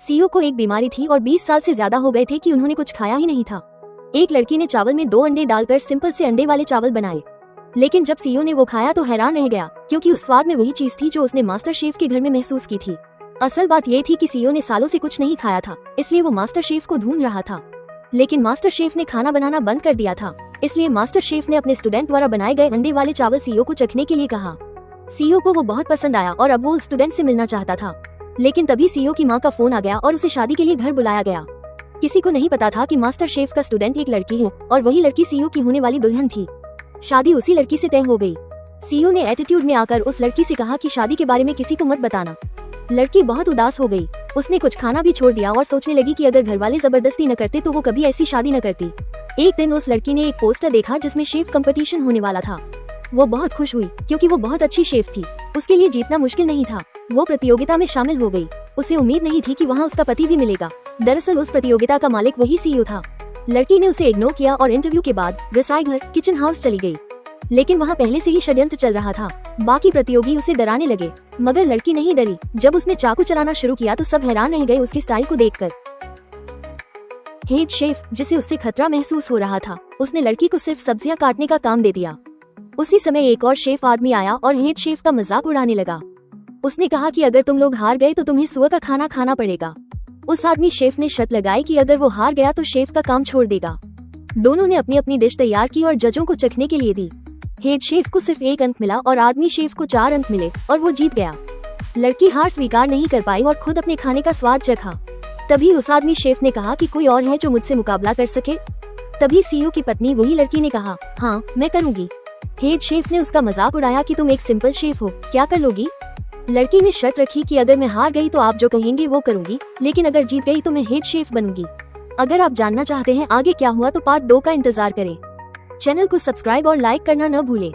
CEO को एक बीमारी थी और 20 साल से ज्यादा हो गए थे कि उन्होंने कुछ खाया ही नहीं था। एक लड़की ने चावल में 2 अंडे डालकर सिंपल से अंडे वाले चावल बनाए, लेकिन जब सीईओ ने वो खाया तो हैरान रह गया, क्योंकि उस स्वाद में वही चीज थी जो उसने मास्टर शेफ के घर में महसूस की थी। असल बात ये थी कि सीईओ ने सालों से कुछ नहीं खाया था, इसलिए वो मास्टर शेफ को ढूंढ रहा था। लेकिन मास्टर शेफ ने खाना बनाना बंद कर दिया था, इसलिए मास्टर शेफ ने अपने स्टूडेंट द्वारा बनाए गए अंडे वाले चावल सीईओ को चखने के लिए कहा। सीईओ को वो बहुत पसंद आया और अब वो उस स्टूडेंट से मिलना चाहता था। लेकिन तभी सीईओ की मां का फोन आ गया और उसे शादी के लिए घर बुलाया गया। किसी को नहीं पता था कि मास्टर शेफ का स्टूडेंट एक लड़की है और वही लड़की सीईओ की होने वाली दुल्हन थी। शादी उसी लड़की से तय हो गई। सीईओ ने एटीट्यूड में आकर उस लड़की से कहा कि शादी के बारे में किसी को मत बताना। लड़की बहुत उदास हो गई। उसने कुछ खाना भी छोड़ दिया और सोचने लगी कि अगर घर वाले जबरदस्ती न करते तो वो कभी ऐसी शादी न करती। एक दिन उस लड़की ने एक पोस्टर देखा जिसमें शेफ कंपटीशन होने वाला था। वो बहुत खुश हुई क्योंकि वो बहुत अच्छी शेफ थी। उसके लिए जीतना मुश्किल नहीं था। वो प्रतियोगिता में शामिल हो गई। उसे उम्मीद नहीं थी कि वहाँ उसका पति भी मिलेगा। दरअसल उस प्रतियोगिता का मालिक वही सीईओ था। लड़की ने उसे इग्नोर किया और इंटरव्यू के बाद रसाई घर किचन हाउस चली गई। लेकिन वहाँ पहले से ही षड्यंत्र चल रहा था। बाकी प्रतियोगी उसे डराने लगे, मगर लड़की नहीं डरी। जब उसने चाकू चलाना शुरू किया तो सब हैरान रह गए उसके स्टाइल को देखकर। हेड शेफ, जिसे उससे खतरा महसूस हो रहा था, उसने लड़की को सिर्फ सब्जियां काटने का काम दे दिया। उसी समय एक और शेफ आदमी आया और हेड शेफ का मजाक उड़ाने लगा। उसने कहा कि अगर तुम लोग हार गए तो तुम्हें सुअर का खाना खाना पड़ेगा। उस आदमी शेफ ने शर्त लगाई कि अगर वो हार गया तो शेफ का काम छोड़ देगा। दोनों ने अपनी अपनी डिश तैयार की और जजों को चखने के लिए दी। हेड शेफ को सिर्फ 1 अंक मिला और आदमी शेफ को 4 अंक मिले और वो जीत गया। लड़की हार स्वीकार नहीं कर पाई और खुद अपने खाने का स्वाद चखा। तभी उस आदमी शेफ ने कहा कि कोई और है जो मुझसे मुकाबला कर सके। तभी सीईओ की पत्नी वही लड़की ने कहा, हाँ मैं करूँगी। हेड शेफ ने उसका मजाक उड़ाया कि तुम एक सिंपल शेफ हो, क्या कर लोगी। लड़की ने शर्त रखी कि अगर मैं हार गई तो आप जो कहेंगे वो करूंगी, लेकिन अगर जीत गई तो मैं हेड शेफ बनूंगी। अगर आप जानना चाहते हैं आगे क्या हुआ तो पार्ट 2 का इंतजार करें। चैनल को सब्सक्राइब और लाइक करना न भूलें।